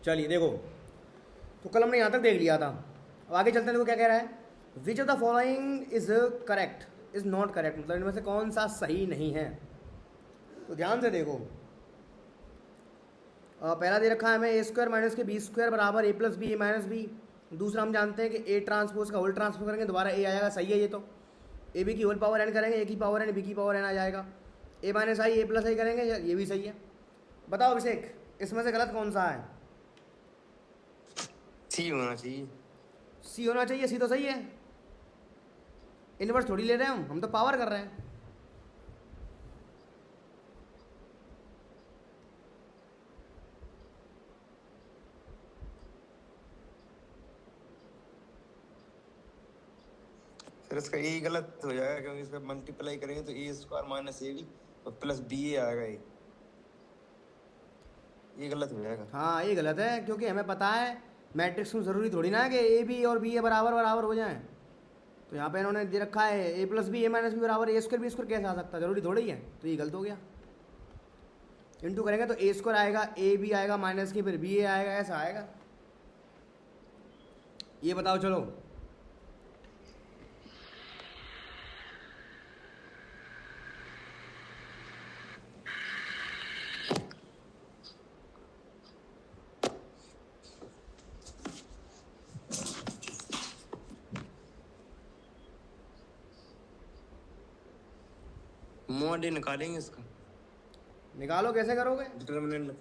चलिए देखो, तो कल हमने यहाँ तक देख लिया था। अब आगे चलते हैं, देखो क्या कह रहा है, which of the following is correct is not correct, मतलब इनमें से कौन सा सही नहीं है। तो ध्यान से देखो, पहला दे रखा है हमें ए स्क्वायर माइनस के बी स्क्वायर बराबर ए प्लस बी ए माइनस बी। दूसरा हम जानते हैं कि ए ट्रांसपोज का होल ट्रांसफर करेंगे दोबारा ए आएगा, सही है ये तो। ए बी की होल पावर एन करेंगे, ए की पावर एन बी की पावर एन आ जाएगा। ए माइनस आई ए प्लस आई करेंगे, ये भी सही है। बताओ अभिषेक, इसमें से गलत कौन सा है? सी होना चाहिए। सी होना चाहिए, सी तो सही है। इनवर्स थोड़ी ले रहे हैं हम तो पावर कर रहे हैं। फिर इसका ए गलत हो जाएगा क्योंकि इसका मल्टीप्लाई करेंगे तो ए स्क्वायर माइनस ए बी और प्लस बी ए आएगा। ये गलत हो जाएगा। हाँ ये गलत है, क्योंकि हमें पता है मैट्रिक्स में ज़रूरी थोड़ी ना है कि ए बी और बी ए बराबर बराबर हो जाएं। तो यहाँ पे इन्होंने दे रखा है ए प्लस बी ए माइनस बी बराबर ए स्क्वायर बी स्क्वायर, कैसे आ सकता है? जरूरी थोड़ी है, तो ये गलत हो गया। इंटू करेंगे तो ए स्क्वायर आएगा, ए बी आएगा माइनस की, फिर बी ए आएगा, ऐसा आएगा। ये बताओ चलो। मॉड निकालेंगे इसका। निकालो, कैसे करोगे? डिटरमिनेंट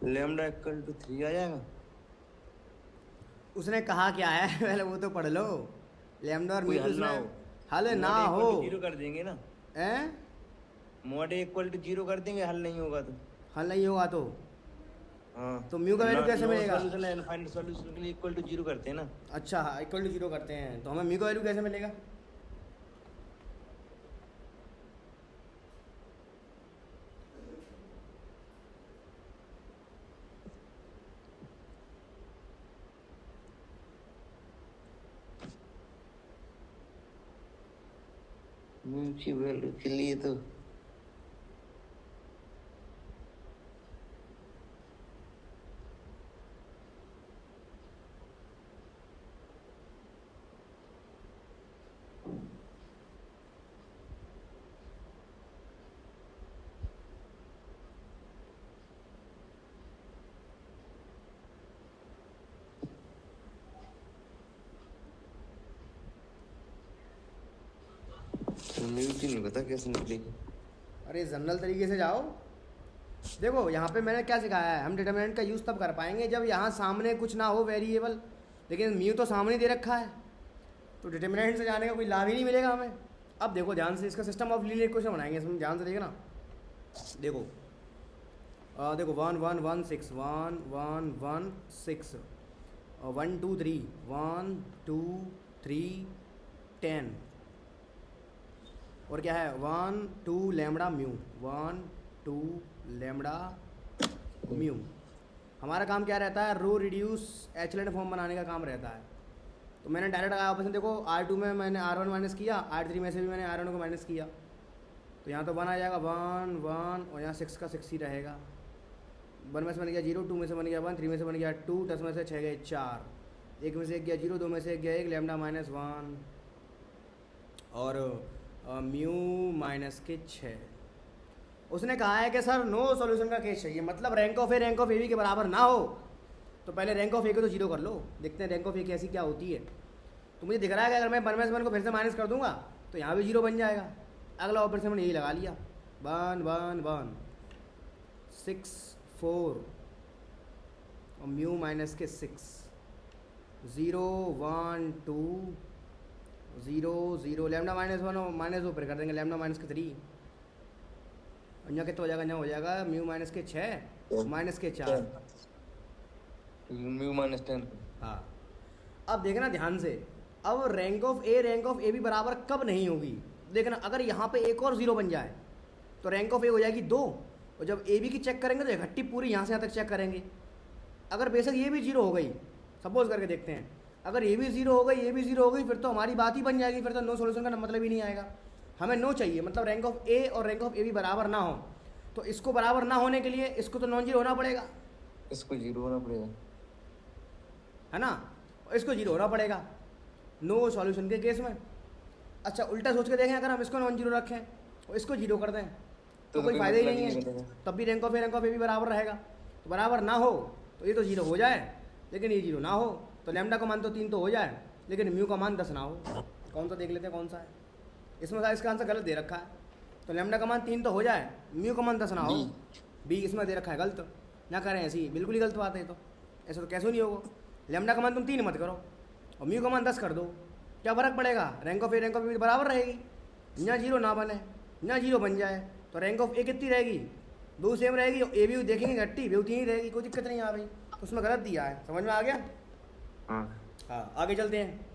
लैम्डा इक्वल टू 3 आ जाएगा। उसने कहा क्या है पहले वो तो पढ़ लो। लैम्डा और कोई म्यू हल ना उसने हो। हल ना हो। जीरो कर देंगे ना, हैं? मॉड इक्वल टू 0 कर देंगे, हल नहीं होगा तो। हल नहीं होगा तो हाँ तो म्यू का वैल्यू कैसे मिलेगा? सॉल्यूशन है, फाइंड सॉल्यूशन के लिए इक्वल टू 0 करते हैं ना। अच्छा हाँ, इक्वल टू जीरो करते हैं, तो हमें म्यू का वैल्यू कैसे मिलेगा? म्यू की वैल्यू के लिए तो म्यू की नहीं पता कैसे निकलेगी। अरे जनरल तरीके से जाओ। देखो यहाँ पे मैंने क्या सिखाया है, हम डिटरमिनेंट का यूज़ तब कर पाएंगे जब यहाँ सामने कुछ ना हो वेरिएबल, लेकिन म्यू तो सामने दे रखा है, तो डिटरमिनेंट से जाने का कोई लाभ ही नहीं मिलेगा हमें। अब देखो ध्यान से, इसका सिस्टम ऑफ लीनियर इक्वेशन बनाएंगे, इसमें ध्यान से देखना। देखो देखो 1 1 1 6 1 1 1 6 1 2 3 1 2 3 10 और क्या है 1 2 लैम्बडा म्यू 1 2 लैम्बडा म्यू। हमारा काम क्या रहता है, रो रिड्यूस एचलेट फॉर्म बनाने का काम रहता है। तो मैंने डायरेक्ट ऑप्शन देखो, R2 में मैंने R1 माइनस किया, R3 में से भी मैंने R1 को माइनस किया, तो यहाँ तो 1 आ जाएगा 1 1 और यहाँ 6 का 6 ही रहेगा। 1 में से बन गया 0, 2 में से बन गया 1, 3 में से बन गया 2, 10 में से 6 गए 4, 1 में से 1 गया 0, 2 में से 1 गया 1, लैम्डा माइनस 1 और म्यू माइनस के 6। उसने कहा है कि सर नो सॉल्यूशन का केस चाहिए, मतलब रैंक ऑफ ए बी के बराबर ना हो। तो पहले रैंक ऑफ ए को तो 0 कर लो, देखते हैं रैंक ऑफ ए कैसी क्या होती है। तो मुझे दिख रहा है कि अगर मैं 1 में से 1 को फिर से माइनस कर दूंगा तो यहाँ भी 0 बन जाएगा। अगला ऑपरेशन मैंने यही लगा लिया, 1 1 1 6 4 और म्यू माइनस के 6 0 1 2 0 0 लैम्डा -1 और -2 पर कर देंगे, लैम्डा माइनस के 3 और यहाँ कितना हो जाएगा, यहाँ हो जाएगा म्यू माइनस के 6 माइनस के 4। म्यू -10। हाँ, अब देखना ध्यान से, अब रैंक ऑफ ए भी बराबर कब नहीं होगी। देखना अगर यहाँ पे एक और 0 बन जाए तो रैंक ऑफ ए हो जाएगी 2, और जब ए बी की चेक करेंगे तो इकट्ठी पूरी यहाँ से यहाँ तक चेक करेंगे। अगर बेशक ये भी 0 हो गई, सपोज करके देखते हैं, अगर ये भी 0 हो गई, ये भी 0 हो गई, फिर तो हमारी बात ही बन जाएगी, फिर तो नो सोल्यूशन का मतलब ही नहीं आएगा। हमें नो चाहिए, मतलब रैंक ऑफ ए और रैंक ऑफ ए भी बराबर ना हो। तो इसको बराबर ना होने के लिए इसको तो नॉन जीरो होना पड़ेगा, इसको 0 होना पड़ेगा, है ना, और इसको 0 होना पड़ेगा नो सॉल्यूशन के केस में। अच्छा उल्टा सोच के देखें, अगर हम इसको नॉन जीरो रखें और इसको 0 कर दें तो कोई फ़ायदा ही नहीं है, तब भी रैंक ऑफ ए भी बराबर रहेगा। तो बराबर ना हो तो ये तो 0 हो जाए, लेकिन ये 0 ना हो तो लैम्डा का मान तो 3 तो हो जाए, लेकिन म्यू का मान 10 ना हो। कौन सा देख लेते हैं कौन सा है, इसमें इसका आंसर गलत दे रखा है। तो लैम्डा का मान 3 तो हो जाए, म्यू का मान 10 ना हो, बी इसमें दे रखा है गलत। ना करें ऐसी, बिल्कुल ही गलत बात है। तो ऐसा तो कैसे नहीं होगा, लैम्डा का मान तुम 3 मत करो और म्यू का मान 10 कर दो, क्या फ़र्क पड़ेगा, रैंक ऑफ ए बराबर रहेगी। यहाँ 0 ना बने, यहाँ 0 बन जाए तो रैंक ऑफ ए कितनी रहेगी, 2 सेम रहेगी, और ए भी देखेंगे घट्टी भी 3 ही रहेगी, कोई दिक्कत नहीं आ रही। तो उसमें गलत दिया है, समझ में आ गया। हाँ आगे चलते हैं,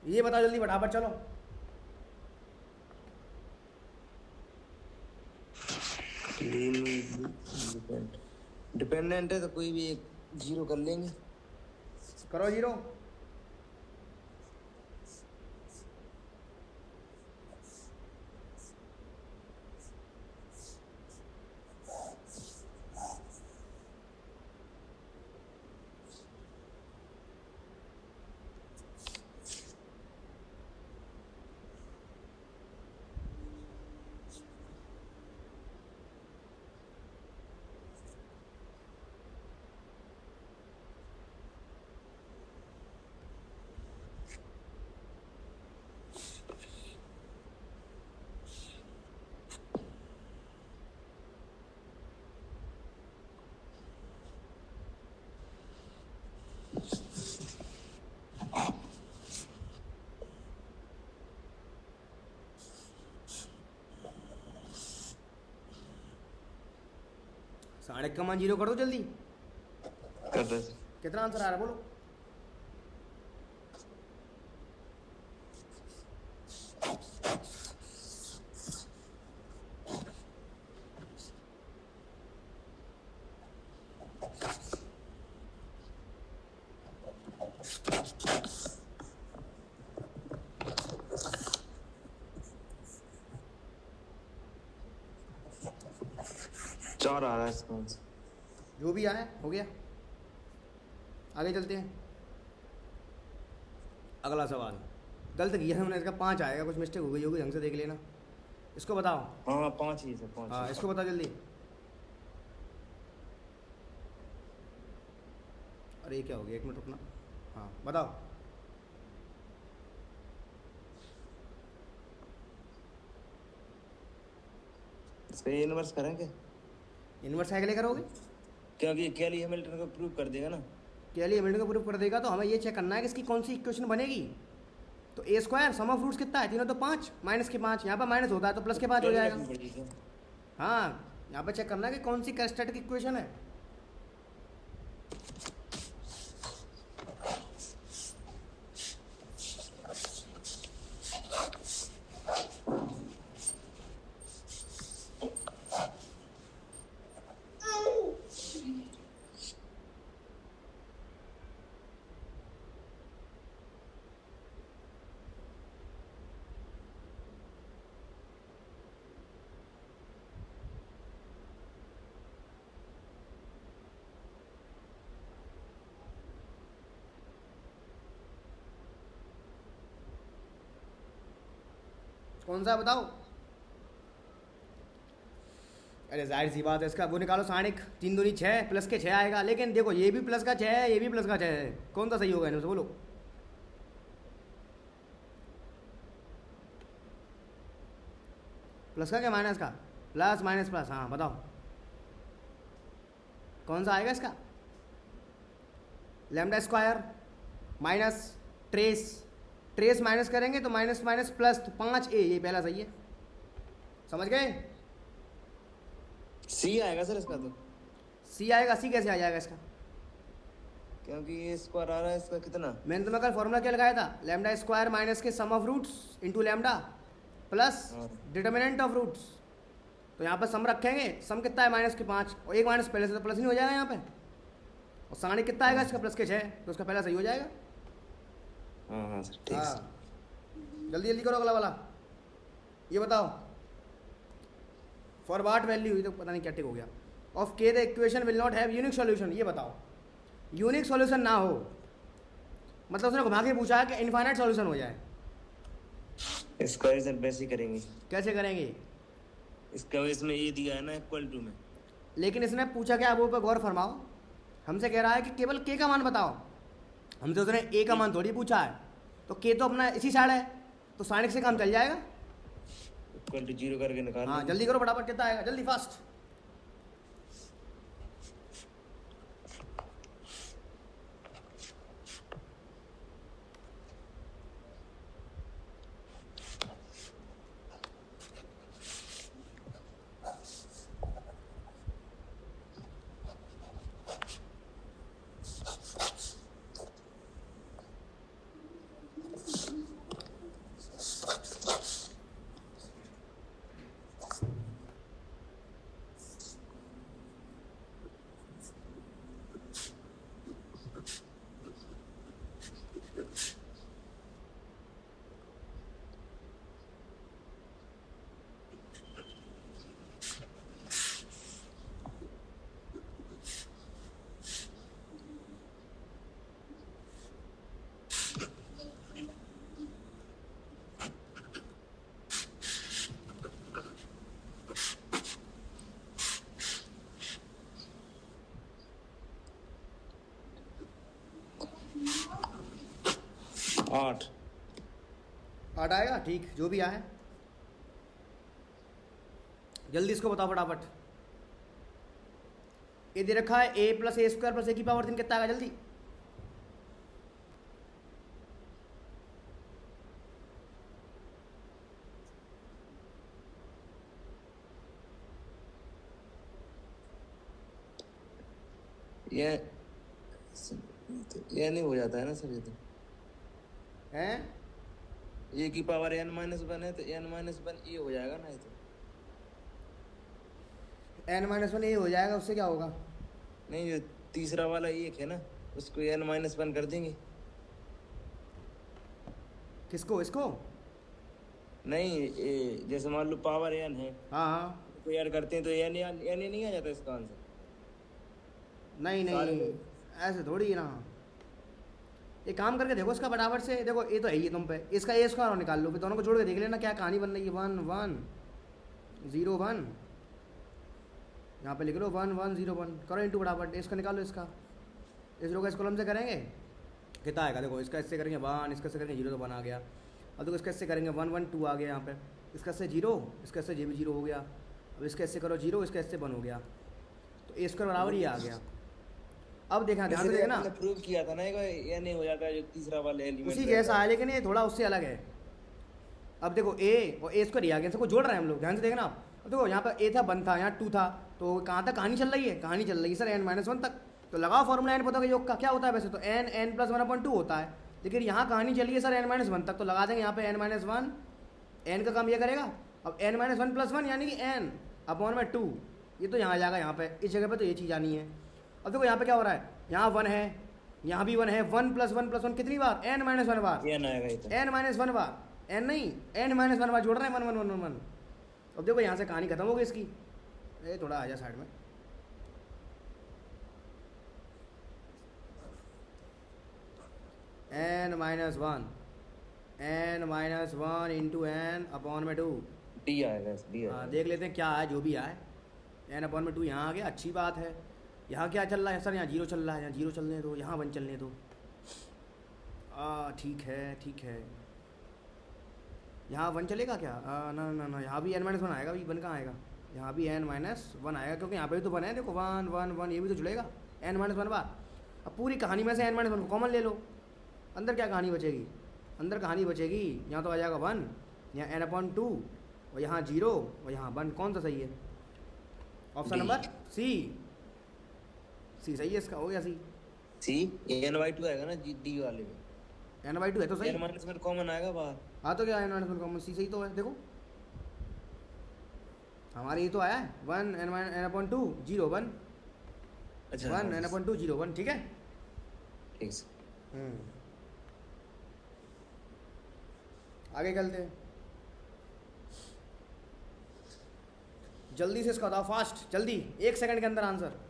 ये बताओ जल्दी फटाफट चलो। डिपेंडेंट है तो कोई भी एक 0 कर लेंगे, करो 0। साढ़े का मान 0 कर दो जल्दी, कर दे। कितना आंसर आ रहा है बोलो। चार आ रहा है इसका आंसर, जो भी आए हो गया। आगे चलते हैं, अगला सवाल गलत किया हमने, इसका 5 आएगा, कुछ मिस्टेक हो गई होगी, ढंग से देख लेना। इसको बताओ। हाँ 5 ही है, 5। हाँ इसको बताओ जल्दी। अरे ये क्या हो गया, 1 मिनट रुकना। हाँ बताओ। इसका इनवर्स करेंगे, इनवर्स है के लिए करोगे, क्योंकि केली हैमिल्टन को प्रूव कर देगा ना। केली हैमिल्टन को प्रूव कर देगा, तो हमें ये चेक करना है कि इसकी कौन सी इक्वेशन बनेगी। तो ए स्क्वायर सम ऑफ रूट्स कितना है, तीनों तो 5 माइनस के 5, यहाँ पर माइनस होता है तो प्लस के 5 हो जाएगा। हाँ यहाँ पे चेक करना है कि कौन सी कैरेक्टरिस्टिक इक्वेशन है। कौन सा बताओ। अरे जाहिर सी बात है, इसका वो निकालो, साणिक 3 दूनी 6 प्लस के 6 आएगा, लेकिन देखो ये भी प्लस का 6 है, ये भी प्लस का 6 है, कौन सा सही होगा इनमें से बोलो। प्लस का क्या माइनस का? प्लस माइनस प्लस, हाँ बताओ कौन सा आएगा इसका? Lambda square minus trace, trace minus करेंगे तो माइनस माइनस प्लस, तो 5a, ये पहला सही है, समझ गए? सी आएगा सर इसका तो, सी आएगा, सी कैसे आ जाएगा इसका? क्योंकि ये स्क्वायर आ रहा है इसका कितना। मैंने तुम्हें कल फॉर्मूला क्या लगाया था? लैम्डा स्क्वायर माइनस के sum of roots into lambda plus determinant of roots. तो यहाँ पर सम रखेंगे, सम कितना है? माइनस के 5, और एक माइनस पहले से तो प्लस नहीं हो जाएगा यहाँ पे, और साढ़े कितना आएगा इसका? प्लस के 6, तो उसका पहला सही हो जाएगा। हाँ हाँ सर ठीक। हाँ जल्दी जल्दी करो अगला वाला, ये बताओ फॉर वाट वैल्यू, ये तो पता नहीं क्या टिक हो गया, ऑफ के the equation will not have unique solution. ये बताओ यूनिक सॉल्यूशन ना हो, मतलब उसने घुमा के पूछा है कि इनफाइनाइट सॉल्यूशन हो जाए, इसका रीजन वैसे ही करेंगे। कैसे करेंगे? इसका इसमें ये दिया है ना इक्वल टू में। लेकिन इसने पूछा क्या, वो पे गौर फरमाओ, हमसे कह रहा है कि केवल के का मान बताओ, हमसे उसने ए का मान थोड़ी पूछा है, तो के तो अपना इसी साइड है, तो साइड से काम चल जाएगा। इक्वल टू 0 करके निकाल। हाँ जल्दी करो फटाफट, कितना आएगा जल्दी फास्ट। आठ 8 आएगा, ठीक जो भी आए, जल्दी इसको बताओ फटाफट। ये दे रखा है a plus a square plus a की पावर 3, कितना आएगा जल्दी? ये नहीं हो जाता है ना सर, ये तो हैं ए की पावर n-1 है तो n-1 ये हो जाएगा ना, ये तो n-1 ये हो जाएगा, उससे क्या होगा? नहीं, जो तीसरा वाला एक है ना उसको n-1 कर देंगे। किसको? इसको? नहीं जैसे मान लो पावर n है, हाँ हाँ, तो ऐड करते हैं तो n नहीं आ जाता इसका आंसर। नहीं नहीं ऐसे थोड़ी ना, एक काम करके देखो इसका फटाफट से, देखो ये तो है ही तुम पे, इसका ए स्क्वायर और निकाल लो, फिर दोनों को जोड़ के देख लेना क्या कहानी बन रही है। 1 1 0 1, यहाँ पे लिख लो 1 1 0 1, करो इंटू फटाफट, इसका निकालो, इसका इस रो का इस कॉलम से करेंगे कितना आएगा? देखो इसका इससे करेंगे 1, इसका इससे करेंगे 0, तो 1 आ गया। अब देखो इसका इससे करेंगे 1 1 2 आ गया यहाँ पे, इसका इससे 0, इसका इससे ये भी 0 हो गया, अब इसका इससे करो 0, इसका इससे 1 हो गया, तो ए स्क्वायर बराबर ये आ गया। अब देखना ध्यान से देखना, प्रूव किया था ना ये नहीं हो जाता है जो तीसरा वाला एलिमेंट उसी जैसा है, लेकिन ये थोड़ा उससे अलग है। अब देखो ए और ए स्क्वायर आ गया, सबको जोड़ रहे हैं हम लोग, ध्यान से देखना आप। अब देखो यहाँ पर ए था 1 था, यहाँ 2 था, तो कहाँ तक कहानी चल रही है? कहानी चल रही है सर n-1 तक, तो लगाओ फॉर्मूला n पता का योग का क्या होता है वैसे तो n प्लस 1/2 होता है, लेकिन यहाँ कहानी चली है सर n-1 तक, तो लगा देंगे यहाँ पे n-1, n का काम ये करेगा, अब n-1 प्लस 1 यानी कि n/2, ये तो यहाँ आ जाएगा, यहाँ पे इस जगह पे तो ये चीज़ आनी है। अब देखो यहाँ पे क्या हो रहा है, यहाँ 1 है, यहाँ भी 1 है, 1 प्लस 1 प्लस 1 कितनी बार? n-1 बार, n-1 बार, n नहीं n-1 बार जोड़ रहे हैं 1 1 1 1। अब देखो यहाँ से कहानी खत्म हो गई इसकी, ये थोड़ा आ जाए साइड में, n-1 इंटू n/2, डी आएगा, डी आएगा। हाँ देख लेते हैं क्या है, जो भी आए, n/2 यहाँ आ गया, अच्छी बात है। यहाँ क्या चल रहा है सर? यहाँ 0 चल रहा है, यहाँ 0 चलने दो, यहाँ 1 चलने दो, ठीक है ठीक है। यहाँ वन चलेगा क्या? ना ना ना, यहाँ भी एन माइनस वन आएगा, भी वन कहाँ आएगा? यहाँ भी एन माइनस वन आएगा, क्योंकि यहाँ पे भी तो वन है, देखो वन वन वन, ये भी तो जुड़ेगा एन माइनस वन बार। अब पूरी कहानी में से एन माइनस वन को कॉमन ले लो, अंदर क्या कहानी बचेगी? अंदर कहानी बचेगी, यहाँ तो आ जाएगा वन, यहाँ एन अपॉन टू, और यहाँ जीरो, और यहाँ वन। कौन सा सही है? Option D। Number C. C सही है इसका, हो गया C. C n by two आएगा ना जी डी वाले में। एन बाई टू है तो सही। एन माइनस वन कॉमन आएगा बाहर। हाँ तो क्या n minus one common, C सही तो है, देखो हमारे ये तो आया है one n upon two zero one, अच्छा one n upon two zero one, ठीक है। ठीक है। आगे चलते हैं, जल्दी से इसका बताओ, फास्ट, जल्दी, 1 सेकंड के अंदर आंसर।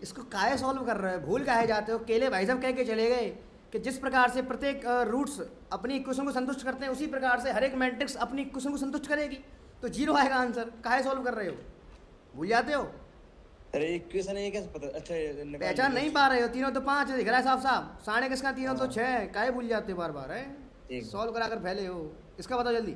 इसको काहे सॉल्व कर रहे हो, भूल काहे जाते हो? केले भाई साहब कह के चले गए कि जिस प्रकार से प्रत्येक रूट्स अपनी इक्वेशन को संतुष्ट करते हैं, उसी प्रकार से हर एक मैट्रिक्स अपनी इक्वेशन को संतुष्ट करेगी, तो जीरो आएगा आंसर। काहे सॉल्व कर रहे हो, भूल जाते हो? अरे इक्वेशन है कैसे पता? अच्छा पहचान नहीं पा रहे हो? तीनों तो 5 दिख रहा है साफ साफ, साढ़े किसका, तीनों तो 6, काहे भूल जाते हो बार बार है? सॉल्व करा कर फैले हो। इसका बताओ जल्दी।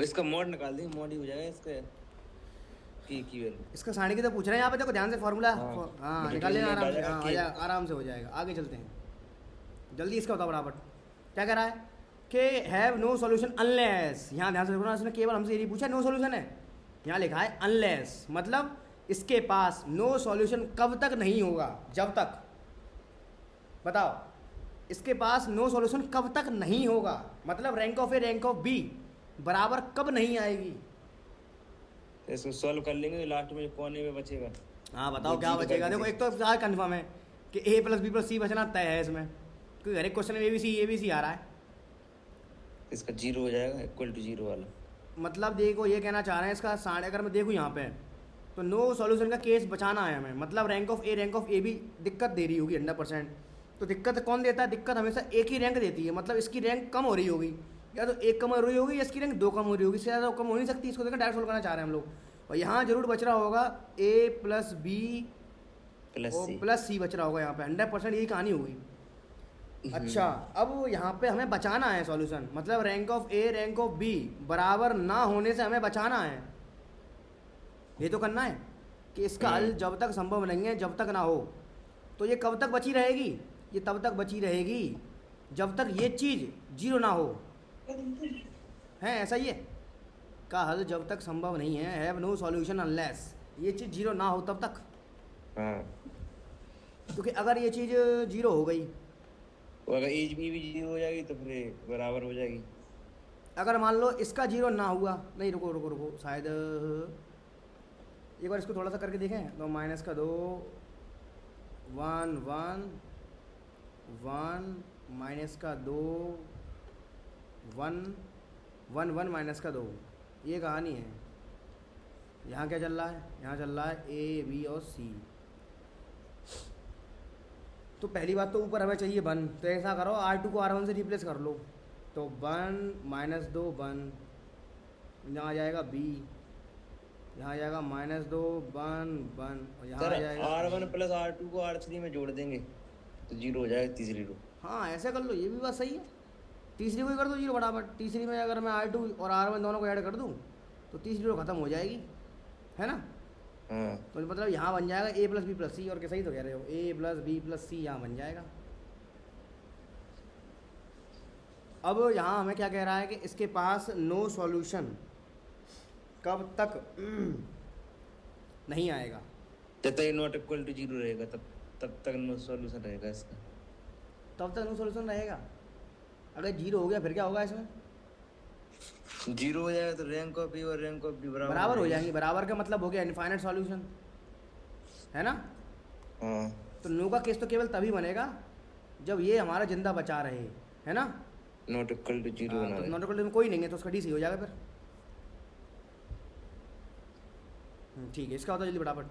इसका मॉड निकाल दी, मॉड ही हो जाएगा इसका की वैल्यू। इसका साढ़े की तो पूछ रहे हैं यहाँ पे, देखो ध्यान से फॉर्मूला। हाँ निकाल लेना आराम से, हाँ आराम से हो जाएगा। आगे चलते हैं, जल्दी इसका बताओ फटाफट। क्या कह रहा है कि हैव नो सॉल्यूशन अनलेस, यहाँ ध्यान से देखो ना, इसने केवल हमसे ये नहीं पूछा नो सॉल्यूशन है, यहाँ लिखा है अनलेस, मतलब इसके पास नो सॉल्यूशन कब तक नहीं होगा? जब तक, बताओ इसके पास नो सॉल्यूशन कब तक नहीं होगा, मतलब rank of A rank of B बराबर कब नहीं आएगी? इसको सॉल्व कर लेंगे, लास्ट में कोने में बचेगा। हाँ बताओ क्या बचेगा? देखो एक तो कंफर्म है कि ए प्लस बी प्लस सी बचना तय है इसमें, क्योंकि हर एक क्वेश्चन में ए बी सी आ रहा है। इसका जीरो हो जाएगा, इक्वल टू जीरो वाला। मतलब देखो ये कहना चाह रहे हैं इसका साढ़े, अगर मैं देखूँ यहाँ पे तो नो सॉल्यूशन का केस बचाना है हमें, मतलब रैंक ऑफ ए भी दिक्कत दे रही होगी 100%। तो दिक्कत कौन देता है? दिक्कत हमेशा एक ही रैंक देती है, मतलब इसकी रैंक कम हो रही होगी, या तो एक कम हो रही होगी या इसकी रैंक 2 कम हो रही होगी, इससे ज़्यादा कम हो नहीं सकती। इसको देखो डायरेक्ट सोल्व करना चाह रहे हैं हम लोग, और यहाँ जरूर बच रहा होगा ए प्लस बी प्लस सी बच रहा होगा यहाँ पे, 100% यही कहानी होगी। अच्छा अब यहाँ पे हमें बचाना है सॉल्यूशन, मतलब rank of A rank of B बराबर ना होने से हमें बचाना है। ये तो करना है कि इसका हल जब तक संभव नहीं है, जब तक ना हो, तो ये कब तक बची रहेगी? ये तब तक बची रहेगी जब तक ये चीज़ जीरो ना हो, है ऐसा ही है का हल जब तक संभव नहीं है, हैव नो सॉल्यूशन अनलेस ये चीज़ जीरो ना हो तब तक। क्योंकि अगर ये चीज़ जीरो हो गई, अगर एज भी जीरो हो जाएगी तो फिर बराबर हो जाएगी। अगर मान लो इसका जीरो ना हुआ, नहीं रुको रुको रुको, शायद एक बार इसको थोड़ा सा करके देखें, तो माइनस का 2 1 1 1 माइनस का 2 1 1 1 माइनस का 2, ये कहानी है। यहाँ क्या चल रहा है? यहाँ चल रहा है ए बी और सी। तो पहली बात तो ऊपर हमें चाहिए 1, तो ऐसा करो R2 को R1 से रिप्लेस कर लो, तो 1 माइनस 2 1, यहाँ आ जाएगा B, यहाँ आ जाएगा माइनस 2 1 1, और यहाँ आ जाएगा R1 प्लस R2 को R3 में जोड़ देंगे तो जीरो हो जाएगा तीसरी रो। हाँ ऐसे कर लो, ये भी बात सही है। तीसरी को ही कर दो जीरो बराबर, तीसरी में अगर मैं R2 और R1 दोनों को ऐड कर दूँ तो तीसरी रो खत्म हो जाएगी, है ना? हाँ तो मतलब यहाँ बन जाएगा ए प्लस बी प्लस सी, और क्या सही तो कह रहे हो, ए प्लस बी प्लस सी यहाँ बन जाएगा। अब यहाँ हमें क्या कह रहा है कि इसके पास नो सॉल्यूशन कब तक नहीं आएगा। जब तक नॉट इक्वल टू जीरो रहेगा तब तक नो सॉल्यूशन रहेगा इसका। तब तक नो सॉल्यूशन रहेगा। अगर जीरो हो गया फिर क्या होगा इसमें? जीरो हो जाएगा तो रैंक ऑफ ए और रैंक ऑफ बी बराबर हो जाएंगी। बराबर का मतलब हो गया इनफाइनाइट सॉल्यूशन, है ना? हाँ तो नो का केस तो केवल तभी बनेगा जब ये हमारा जिंदा बचा रहे, है ना? नॉट इक्वल टू जीरो बना तो रहे। नॉट इक्वल टू कोई नहीं है तो उसका डी सी हो जाएगा फिर। ठीक है, इसका होता जल्दी फटाफट।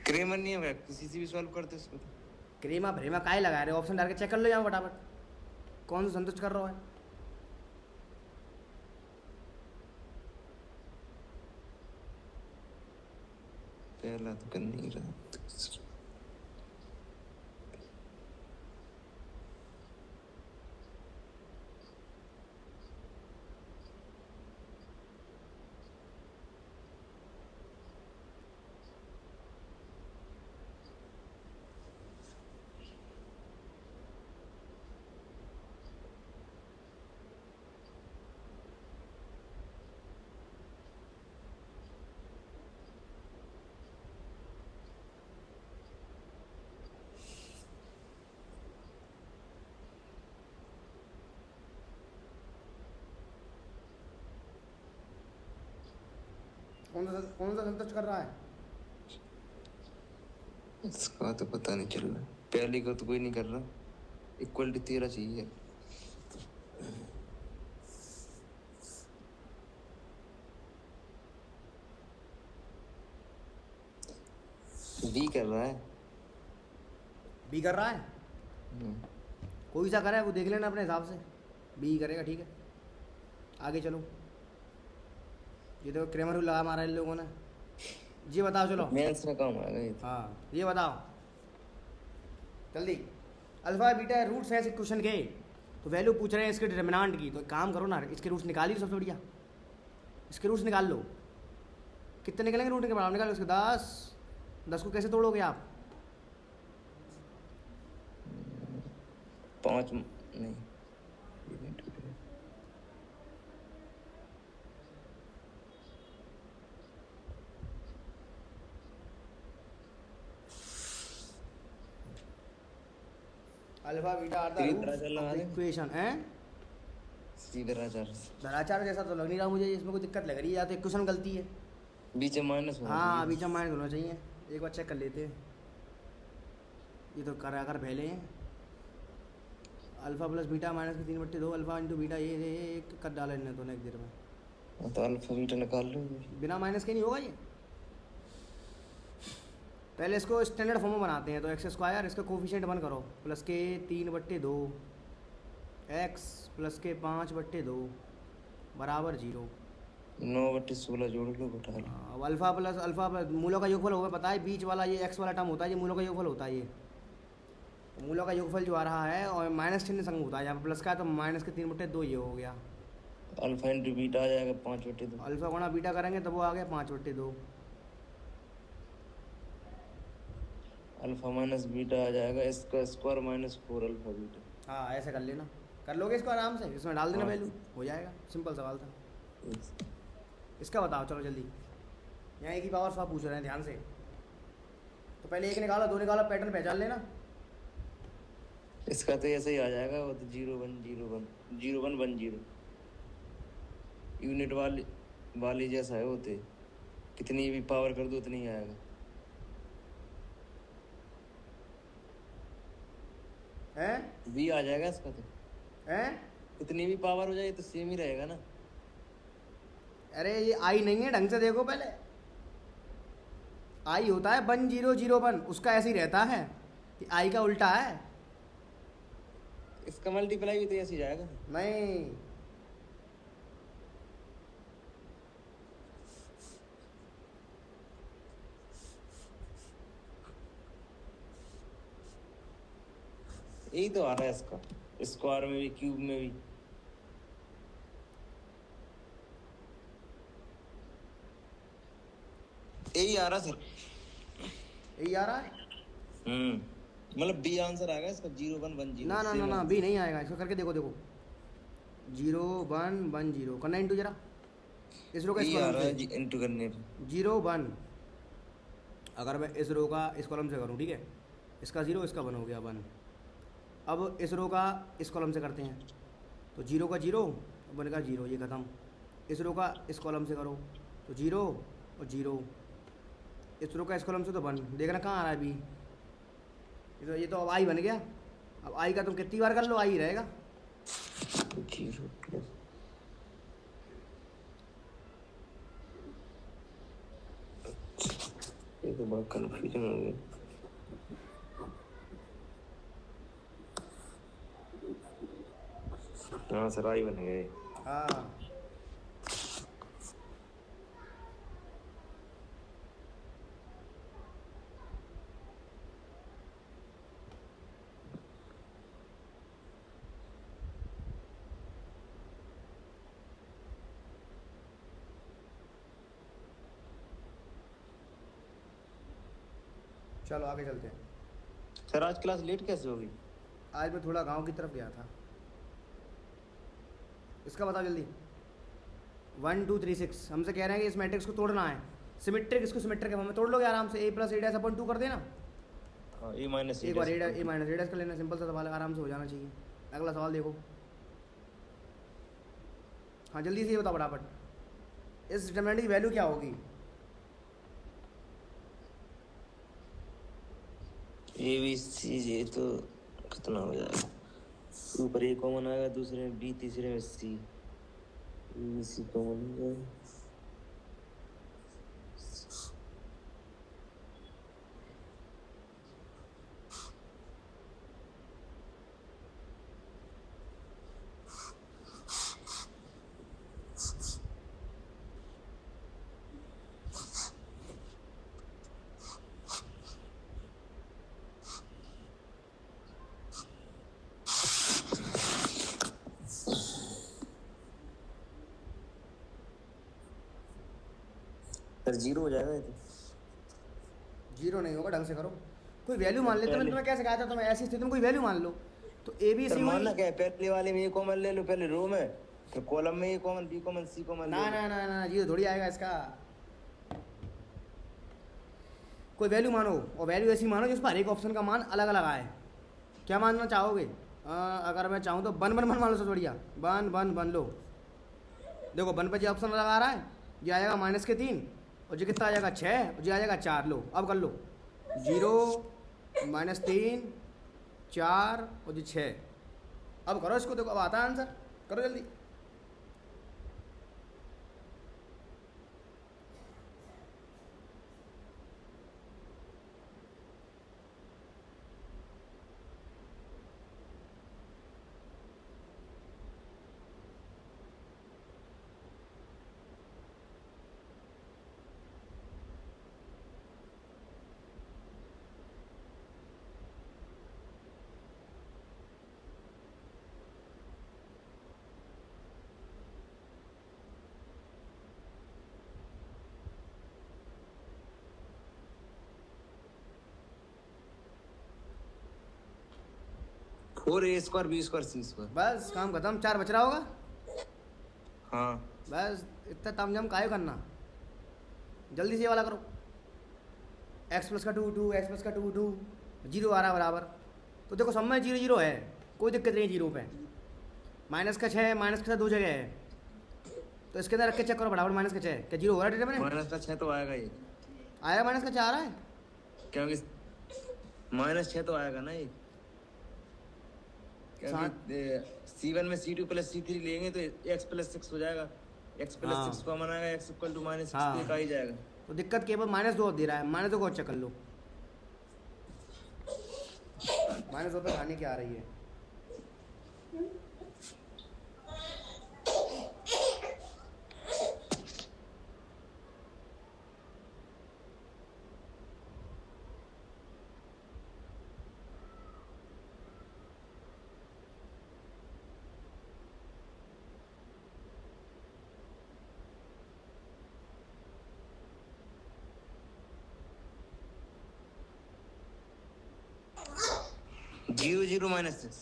क्रेमर नहीं है, किसी से भी सॉल्व करते इसको तो। क्रेमा भ्रेमा काहे लगा रहे हो? ऑप्शन डाल के चेक कर लो यहाँ फटाफट, कौन सा संतुष्ट कर रहा है। पहला तो कर नहीं रहा। कौन सा संतुष्ट कर रहा है? इसका तो पता नहीं चल रहा। पहले का तो कोई नहीं कर रहा। इक्वलिटी 13 चाहिए। बी कर रहा है। बी कर रहा है? कोई सा करे वो देख लेना अपने हिसाब से। बी करेगा, ठीक है। आगे चलो। ये तो क्रेमर रूल लगा मारा इन लोगों ने। जी बताओ चलो। मेंस में काम आएगा ये तो। हाँ ये बताओ जल्दी। अल्फा बीटा रूट्स है इस क्वेश्चन के, तो वैल्यू पूछ रहे हैं इसके डिटरमिनेंट की। तो एक काम करो ना, इसके रूट्स निकाल ही सबसे बढ़िया। इसके रूट्स निकाल लो। कितने निकलेंगे रूट के बराबर? निकालो इसके 10 को कैसे तोड़ोगे आप? 5 नहीं। Alpha beta are the roots of the equation है। दराचार जैसा तो लग नहीं रहा मुझे, इसमें कोई दिक्कत लग रही है। या तो इक्वेशन गलती है, बीच में माइनस होना हाँ चाहिए। बीच में माइनस होना चाहिए। एक बार चेक कर लेते हैं। ये तो करा कर पहले हैं। अल्फा प्लस बीटा माइनस के 3/2 अल्फा इंटू बीटा, ये एक कर डाला इन्हें दोनों एक देर में। तो अल्फा बीटा निकाल लो। बिना माइनस के नहीं होगा ये। पहले इसको स्टैंडर्ड फॉर्म में बनाते हैं। तो एक्स स्क्वायर, इसका कोफिशिएंट 1 करो, प्लस के 3/2 एक्स प्लस के 5/2 बराबर 0। 9/16 जोड़ लो, घटा लो। अब अल्फा प्लस मूलों का योगफल होगा, पता है? बीच वाला ये एक्स वाला टर्म होता है, ये मूलों का योगफल होता है। ये मूलों का योगफल जो आ रहा है और माइनस चिन्ह संग होता है। यहाँ पर प्लस का है तो माइनस के 3/2 ये हो गया। अल्फा इंटू बीटा आ जाएगा 5/2। अल्फा गुणा बीटा करेंगे तब वो आ गया 5/2। अल्फा माइनस बीटा आ जाएगा इसका स्क्वायर माइनस 4 अल्फा बीटा। हाँ ऐसे कर लेना, कर लोगे इसको आराम से। इसमें डाल देना हाँ। वैल्यू, हो जाएगा। सिंपल सवाल था। इसका बताओ चलो जल्दी। यहाँ एक ही पावर स्वाप पूछ रहे हैं, ध्यान से। तो पहले एक निकालो, 2 निकालो, पैटर्न पहचान लेना। इसका तो ऐसे ही आ जाएगा। वो तो 0 1 0 1 0 1 1 0 यूनिट वाली जैसा है। वो तो कितनी भी पावर कर दो उतनी ही आएगा। हैं? बी आ जाएगा इसका तो। हैं? कितनी भी पावर हो जाए तो सेम ही रहेगा ना। अरे ये आई नहीं है, ढंग से देखो पहले। आई होता है 1 0 0 1, उसका ऐसे ही रहता है। कि आई का उल्टा है। इसका मल्टीप्लाई भी तो ऐसे ही जाएगा। नहीं, यही तो आ रहा है इसका, स्क्वायर में भी क्यूब में भी। यही आ रहा सर। यही आ रहा है। मतलब बी आंसर आएगा इसका 0 1 1 0। ना ना ना ना, बी नहीं आएगा। इसको करके देखो। 0 1 1 0 करना इंटू जरा। इस रो का इस ई आ कॉलम रहा से है इंटू करने पे। 0 1। अगर मैं इस रो का इस कॉलम से करूँ, ठीक है, इसका 0 इसका 1 हो गया 1। अब इस रो का इस कॉलम से करते हैं, तो 0 का 0 1 का 0, ये ख़त्म। इस रो का इस कॉलम से करो तो 0 और 0, इस रो का इस कॉलम से तो 1। देखना कहाँ आ रहा है अभी, ये तो अब आई बन गया। अब आई का तुम कितनी बार कर लो, आई रहेगा। 0 प्लस ये तो बहुत कंफ्यूजन हो गया। हाँ सर आई बन गए। हाँ चलो आगे चलते हैं। सर आज क्लास लेट कैसे होगी? आज मैं थोड़ा गांव की तरफ गया था। इसका बताओ जल्दी। 1 2 3 6 हमसे कह रहे हैं कि इस मैट्रिक्स को तोड़ना है। सिमेट्रिक, इसको सिमेट्रिक है, हमें तोड़ लोगे आराम से। a plus A dash upon 2 कर देना। हाँ ए माइनस एक बार ए माइनस ए डैश कर लेना, सिंपल सा सवाल है, आराम से हो जाना चाहिए। अगला सवाल देखो। हाँ जल्दी से ये बताओ फटाफट, इस डिटरमिनेंट की वैल्यू क्या होगी? ए बी सी, ये तो कितना हो जाएगा? ऊपर ए कॉमन आएगा, दूसरे में बी, तीसरे में सी। ए सी कॉमन हो जाएगा। सर 0 हो जाएगा ये तो। 0 नहीं होगा, ढंग से करो। कोई वैल्यू मान लेते, मैंने तुम्हें कैसे कहा था, तुम्हें ऐसी स्थिति में कोई वैल्यू मान लो। तो ए बी सर सी मानना क्या है, पहले वाले में ए कॉमन ले लो, पहले रो में, फिर कॉलम में ए कॉमन, बी कॉमन, सी कॉमन। ना ना ना ना, 0 थोड़ी आएगा इसका। कोई वैल्यू मानो, और वैल्यू ऐसी मानो जिस पर हर एक ऑप्शन का मान अलग अलग आए। क्या मानना चाहोगे? अगर मैं चाहूँ तो 1 1 1 मान लो, सबसे बढ़िया 1 1 1 लो। देखो 1 पर जो ऑप्शन लगा रहा है, ये आएगा -3, और जो कितना आ जाएगा 6, और जो आ जाएगा 4। लो अब कर लो, 0 -3 4 और जो 6। अब करो इसको, देखो अब आता है आंसर, करो जल्दी। फोर ए स्क्वायर बी स्क्वायर सी स्क्वायर। बस काम खत्म, 4 बच रहा होगा। हाँ बस इतना तामझाम काहे करना, जल्दी से ये वाला करो। x प्लस का 2 2, x प्लस का 2 2, 0 आ रहा है बराबर। तो देखो सब में 0 0 है, कोई दिक्कत नहीं 0 पे। माइनस का 6, माइनस के साथ 2 जगह है, तो इसके अंदर रख के चेक करो बराबर। माइनस का 6 क्या 0 हो रहा है डेटा में? माइनस का 6 तो आएगा ये। आया माइनस का 4 आ रहा है, क्योंकि -6 तो आएगा ना ये, क्योंकि C1 में C2 प्लस C3 लेंगे तो x प्लस 6 हो जाएगा। x प्लस हाँ। 6 कॉमन आएगा, x इक्वल टू -6 हाँ। तो आ ही जाएगा। तो दिक्कत केवल -2 दे रहा है, -2 को चेक कर लो। -2 पे खाने की आ रही है। जीरो 0 -6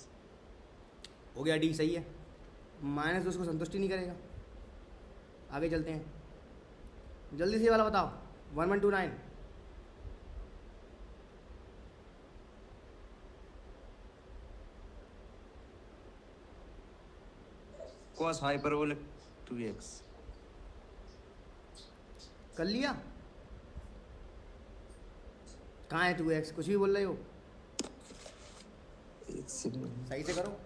हो गया, डी सही है। -2 उसको संतुष्टि नहीं करेगा। आगे चलते हैं, जल्दी से ये वाला बताओ। 1129। cos hyperbolic 2x। कर लिया? कहाँ है 2x? कुछ भी बोल रहे हो, एक सेकंड। सही से करो।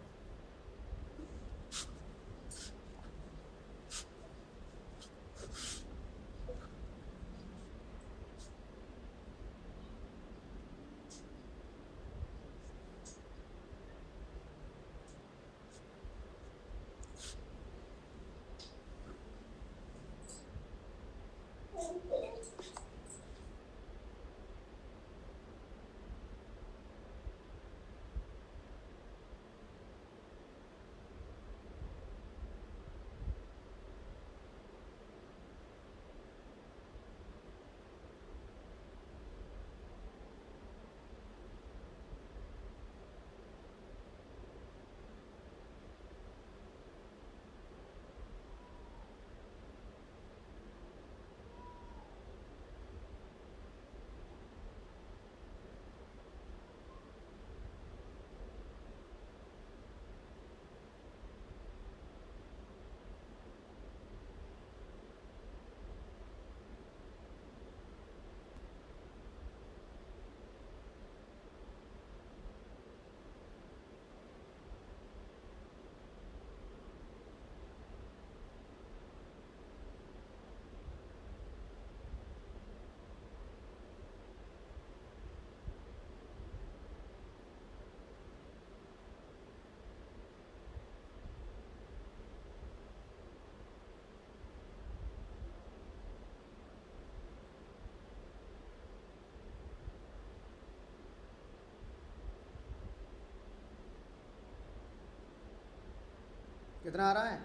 कितना आ रहा है?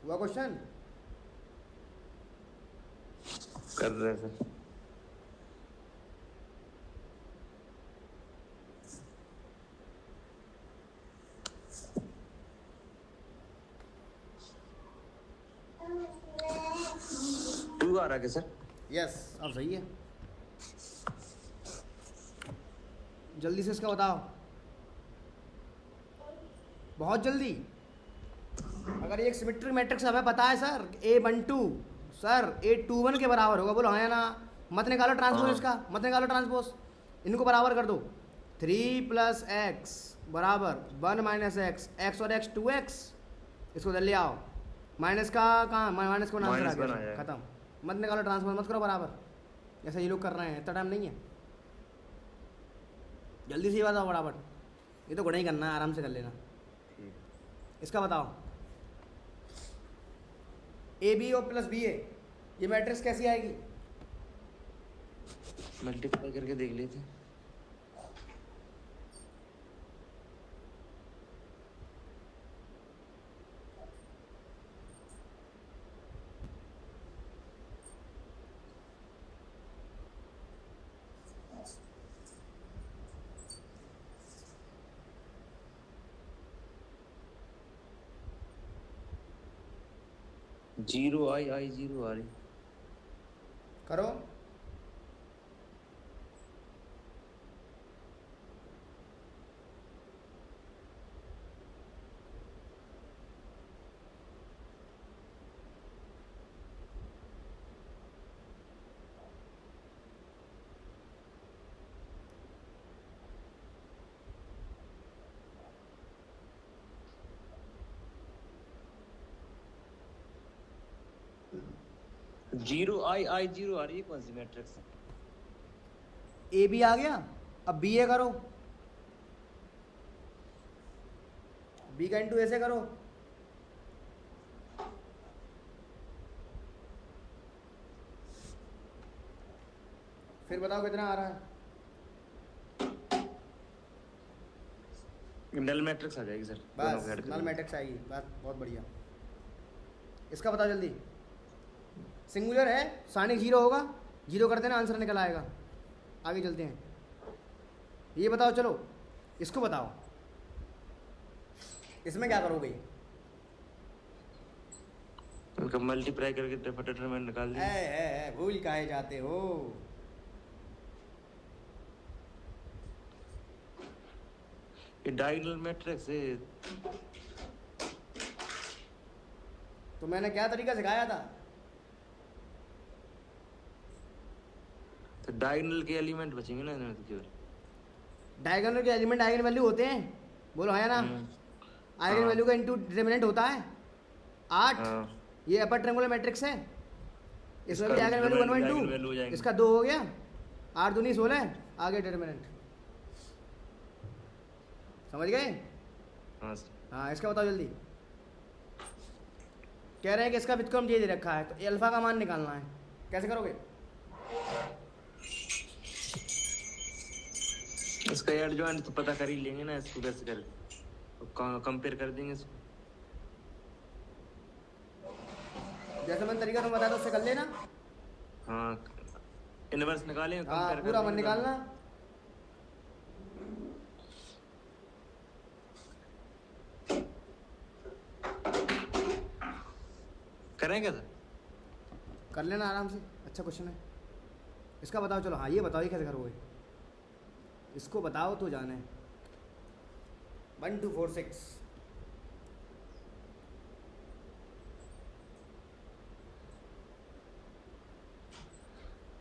हुआ क्वेश्चन? कर रहे हैं सर। टू आ रहा है सर? यस, अब सही है। जल्दी से इसका बताओ, बहुत जल्दी। अगर एक सिमेट्रिक मैट्रिक्स हमें पता है सर, A12 सर A21 के बराबर होगा, बोलो हाँ या ना? मत निकालो ट्रांसपोज, इसका मत निकालो ट्रांसपोज, इनको बराबर कर दो। 3 + x बराबर 1 - x, x और x 2x, इसको जल्दी आओ। माइनस का कहाँ, माइनस को आंसर आ गया, खत्म। मत निकालो ट्रांसपोज, मत करो बराबर, ऐसा ये लोग कर रहे हैं, इतना टाइम नहीं है। जल्दी से ये बताओ बराबर, ये तो गुणा ही करना है, आराम से कर लेना। इसका बताओ, ABO + BA, ये मैट्रिक्स कैसी आएगी? मल्टीप्लाई करके देख लेते। जीरो आई 0 आ रही। करो। जीरो आई 0 आ रही है, कौन सी मैट्रिक्स? AB आ गया, अब BA करो, B का इंटू ऐसे करो। फिर बताओ कितना आ रहा है? नल मैट्रिक्स आ जाएगी सर, बस नल मैट्रिक्स आएगी, बस बहुत बढ़िया। इसका बताओ जल्दी, सिंगुलर है, सानिक 0 होगा, 0 कर देना, आंसर निकल आएगा। आगे चलते हैं, ये बताओ, चलो इसको बताओ। इसमें क्या करोगे? उनका मल्टीप्लाई करके डिटरमिनेंट निकाल दिया। भूल काहे जाते हो? ये डायगोनल मैट्रिक्स है। तो मैंने क्या तरीका सिखाया था? तो डायगोनल के एलिमेंट बचेंगे ना इसमें तो केवल। डायगोनल के एलिमेंट आइगन वैल्यू होते हैं, बोलो है ना? आइगन हाँ। वैल्यू का इनटू डिटरमिनेंट होता है 8। हाँ। ये अपर ट्रायंगुलर मैट्रिक्स है, इसमें इसका भी आइगन वैल्यू आइगन वैल्यू हो 1 2, जाएंगे। इसका 2 हो गया, 8 दूनी 16, आगे डिटरमिनेंट। समझ गए? हाँ। हाँ, इसका बताओ जल्दी। कह रहे हैं कि इसका व्युत्क्रम ये दे रखा है, तो अल्फा का मान निकालना है, कैसे करोगे? इसका एडजॉइंट तो पता कर ही लेंगे ना, इसको कैसे कर कंपेयर कर देंगे इसको। जैसे मैंने तरीका तुम बताया था उससे कर लेना। हाँ, इनवर्स निकालें, हाँ, कंपेयर पूरा मन निकालना। करें क्या था? कर लेना आराम से, अच्छा क्वेश्चन है। इसका बताओ, चलो हाँ ये बताओ ये कैसे करोगे, इसको बताओ तो जाने। 1 2 4 6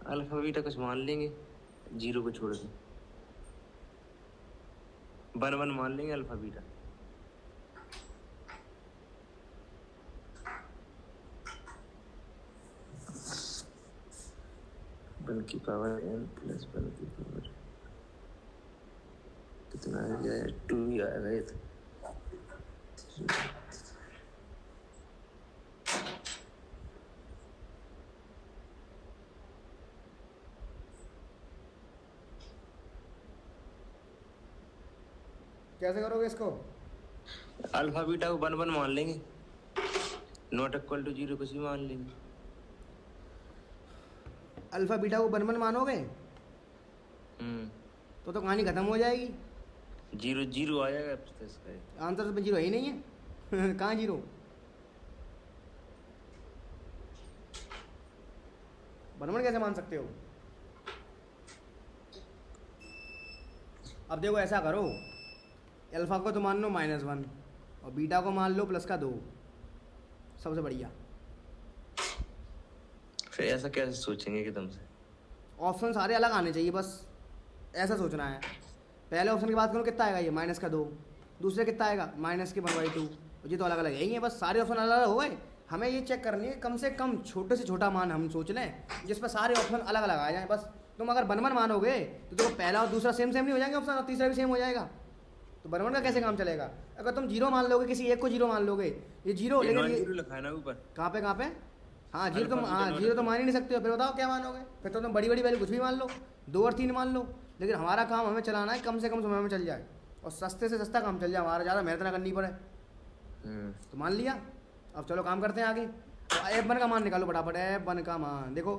अल्फा बीटा कुछ मान लेंगे, 0 को छोड़ के 1 1 मान लेंगे अल्फा बीटा। वन की पावर n प्लस 1 की पावर कितना आ गया? 2 ही आएगा ये तो। कैसे करोगे इसको? अल्फा बीटा को 1 1 मान लेंगे, नॉट इक्वल टू 0 कुछ भी मान लेंगे। अल्फा बीटा को 1 1 मानोगे तो कहानी खत्म हो जाएगी। 0 0 आएगा इसका आंसर तो 0 ही नहीं है। कहाँ 0? बनमन कैसे मान सकते हो? अब देखो ऐसा करो, अल्फा को तो मान लो -1 और बीटा को मान लो +2, सबसे बढ़िया। फिर ऐसा कैसे सोचेंगे एकदम से? ऑप्शन सारे अलग आने चाहिए, बस ऐसा सोचना है। पहले ऑप्शन की बात करो, कितना आएगा ये? -2। दूसरे कितना आएगा? -1/2। ये तो अलग अलग यही है, बस सारे ऑप्शन अलग अलग हो गए। हमें ये चेक करनी है कम से कम छोटे से छोटा मान हम सोच लें जिस पर सारे ऑप्शन अलग अलग आ जाएं। बस तुम अगर 1 1 मानोगे तो देखो पहला और दूसरा सेम सेम नहीं हो जाएंगे ऑप्शन, और तीसरा भी सेम हो जाएगा, तो 1 1 का कैसे काम चलेगा? अगर तुम 0 मान लोगे, किसी एक को 0 मान लोगे, ये 0, लेकिन ये लिखा है ना ऊपर। कहाँ पे हाँ 0 तुम, हाँ 0 तो मान ही नहीं सकते हो। फिर बताओ क्या मानोगे? फिर तो तुम बड़ी बड़ी वैल्यू कुछ भी मान लो, 2 और 3 मान लो, लेकिन हमारा काम हमें चलाना है कम से कम समय में चल जाए और सस्ते से सस्ता काम चल जाए, हमारा ज़्यादा मेहनत ना करनी पड़े। तो मान लिया। अब चलो काम करते हैं आगे। तो F1 का मान निकालो फटाफट। F1 का मान देखो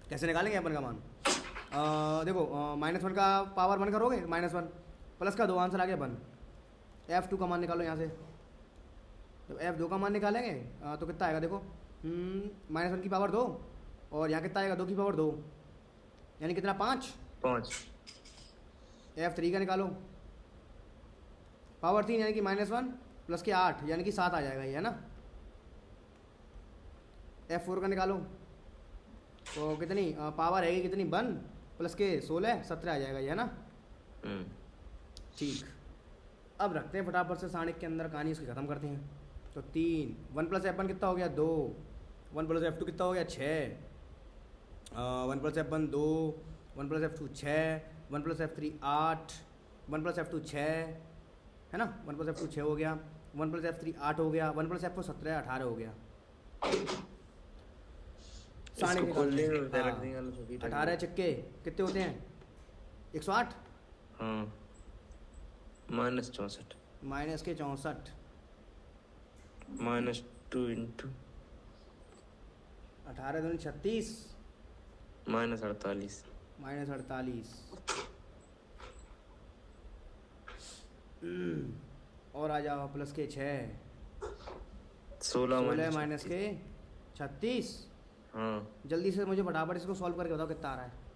कैसे निकालेंगे। F1 का मान देखो -1 का पावर 1 करोगे, -1 प्लस का 2, आंसर आ गया 1। F2 का मान निकालो यहाँ से। जब F2 का मान निकालेंगे तो कितना आएगा देखो, -1 की पावर 2 और यहाँ कितना आएगा 2 की पावर 2, यानी कितना 5। F3 का निकालो, पावर 3 यानी कि -1 प्लस के 8 यानी कि 7 आ जाएगा ये, है ना। F4 का निकालो तो कितनी पावर है कितनी 1 प्लस के 16 17 आ जाएगा ये, है ना। ठीक, अब रखते हैं फटाफट से सारणिक के अंदर कहानी उसकी ख़त्म करते हैं। तो 3 1 + F1 कितना हो गया 2, 1 + F2 कितना हो गया 6, 1 + F1 2, 1 + F2 6, 1 + F3 8, 1 + F2 6, है ना। 1 + F2 6 हो गया, 1 + F3 8 हो गया, 1 + F4 17 18 हो गया। सारणिक खोल देंगे, हाँ, रख देंगे 18 चक्के कितने होते हैं 108। हाँ, -64 माइनस के 64, -2 × 18 दूनी 36, -48 -48 और आ जाओ प्लस के 6, 16 16 माइनस के 36। हाँ जल्दी से मुझे फटाफट इसको सॉल्व करके बताओ कितना आ रहा है।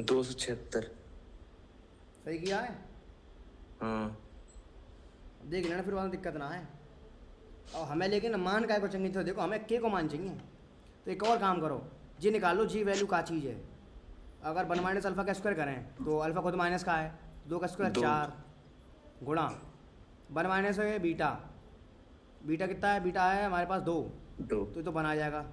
दो सौ छिहत्तर। सही किया है। हाँ देख लेना फिर वहाँ दिक्कत ना है। और हमें लेकिन मान काय को चाहिए, तो देखो हमें के को मान चाहिए। तो एक और काम करो, जी निकालो जी वैल्यू का चीज़ है। अगर 1 माइनस अल्फ़ा का स्क्वायर करें तो अल्फ़ा खुद माइनस का है, 2 का स्क्वायर 4 गुणा 1 माइनस है बीटा। बीटा कितना है? बीटा है हमारे पास 2, तो बना जाएगा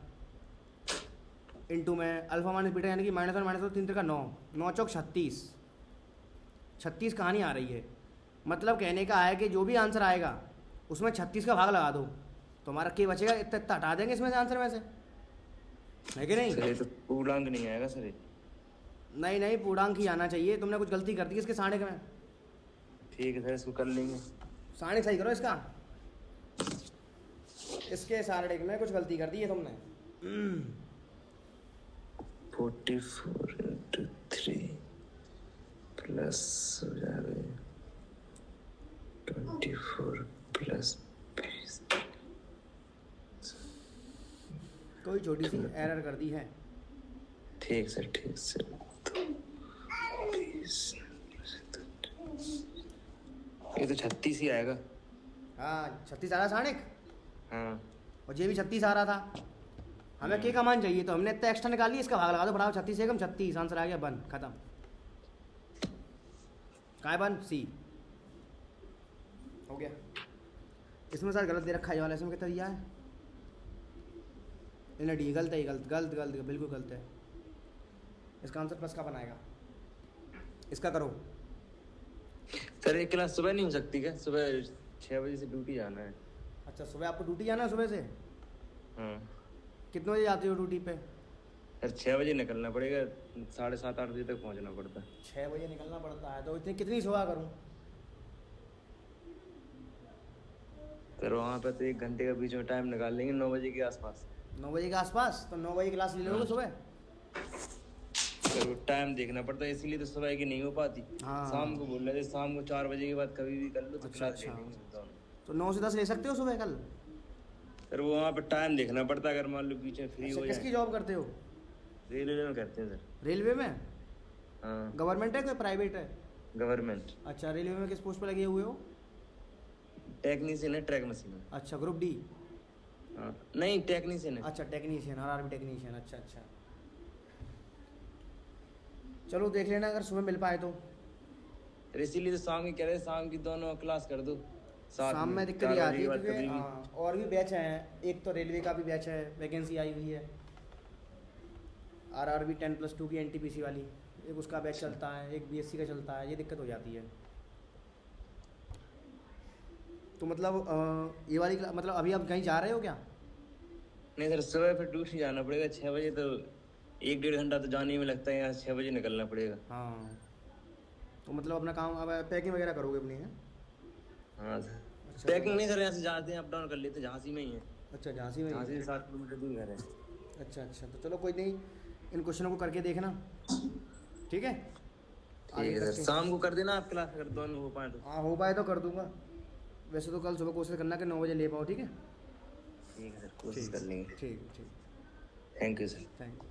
इंटू में अल्फ़ा माइनस बीटा यानी कि -1 -2 3 का 9, 9 चौक 36। 36 कहानी आ रही है। मतलब कहने का है कि जो भी आंसर आएगा उसमें 36 का भाग लगा दो तो हमारा के बचेगा। इतना इतना हटा देंगे इसमें से आंसर में से, है कि नहीं? सर ये तो पूर्णांक नहीं आएगा सर ये। नहीं नहीं, पूर्णांक ही आना चाहिए। तुमने कुछ गलती कर दी इसके साढ़े में। ठीक है सर इसको कर लेंगे। साढ़े सही करो इसका, इसके साढ़े में कुछ गलती कर दी है तुमने। 44 into 3 प्लस हो जाएगा 24 प्लस 20। कोई छोटी सी एरर कर दी है। ठीक सर ठीक सर। 20 ये तो 36 ही आएगा। हाँ 36 आ रहा साढ़े, हाँ और ये भी 36 आ रहा था। हमें के का मान चाहिए तो हमने इतना एक्स्ट्रा निकाल लिया, इसका भाग लगा दो, बढ़ाओ 36 एकम 36, आंसर आ गया 1, खत्म। कहाँ है 1? सी हो गया। इसमें सर गलत दे रखा है ये वाला, इसमें कितना दिया है? नहीं डी गलत है, गलत गलत गलत बिल्कुल गलत है। इसका आंसर प्लस का बनाएगा। इसका करो। सर एक क्लास सुबह नहीं हो सकती क्या? सुबह 6 बजे से ड्यूटी जाना है। अच्छा सुबह आपको ड्यूटी जाना है सुबह से? हाँ कितने बजे जाते हो ड्यूटी पे? सर 6 बजे निकलना पड़ेगा, 7:30 8 बजे तक पहुंचना पड़ता है। 6 बजे निकलना पड़ता है, तो इतनी कितनी सुबह करूँ? सर वहाँ पे तो 1 घंटे का बीच में टाइम निकाल लेंगे 9 बजे के आसपास। 9 बजे के आसपास? तो 9 बजे क्लास ले लोगे सुबह? सर वो टाइम देखना पड़ता है, इसीलिए तो सुबह की नहीं हो पाती। हाँ। शाम को बोल रहे थे, शाम को 4 बजे के बाद कभी भी कर लो तो अच्छा, क्लास अच्छा। ले लेंगे दोनों। तो 9 से 10 ले सकते हो सुबह कल? सर वो वहाँ पे टाइम देखना पड़ता है, अगर मान लो बीच में फ्री अच्छा, हो किसकी जाए। जॉब करते हो? रेलवे में करते हैं सर। रेलवे में? हाँ गवर्नमेंट है कोई प्राइवेट है? गवर्नमेंट। अच्छा, रेलवे में किस पोस्ट पे लगे हुए हो? टेक्नीशियन है, ट्रैक मशीन है। अच्छा, ग्रुप डी? हाँ नहीं टेक्नीशियन है। अच्छा टेक्नीशियन, आरआरबी टेक्नीशियन, अच्छा अच्छा। चलो देख लेना अगर सुबह मिल पाए तो। सर इसीलिए तो शाम की कह रहे, शाम की दोनों क्लास कर दो साथ शाम में दिक्कत 4 ये बजे आती के है बाद क्योंकि कभी भी। हाँ, और भी बैच हैं। एक तो रेलवे का भी बैच है, वैकेंसी आई हुई है। आरआरबी 10+2 की एनटीपीसी वाली, एक उसका बैच चलता है, एक बीएससी का चलता है। ये दिक्कत हो जाती है। तो मतलब ये वाली मतलब अभी आप कहीं जा रहे हो क्या? नहीं सर सुबह फिर ट्यूशन जाना पड़ेगा 6 बजे, तो 1 डेढ़ घंटा तो जाने में लगता है, यहाँ 6 बजे निकलना पड़ेगा। हाँ तो मतलब अपना काम अब पैकिंग वगैरह करोगे अपनी है? हाँ सर अच्छा, पैकिंग नहीं सर, यहाँ से जाते हैं अप डाउन कर लेते, झांसी में ही है। अच्छा झांसी में? झांसी से 7 किलोमीटर दूर घर है। अच्छा अच्छा, तो चलो कोई नहीं, इन क्वेश्चनों को करके देखना, ठीक है? ठीक है सर, शाम को कर देना आप क्लास अगर दोनों हो पाए तो। हाँ हो पाए तो कर दूंगा। वैसे तो कल सुबह कोशिश करना कि 9 बजे ले पाओ, ठीक है? ठीक है सर कोशिश कर लेंगे। ठीक ठीक। Thank you sir. Thank you.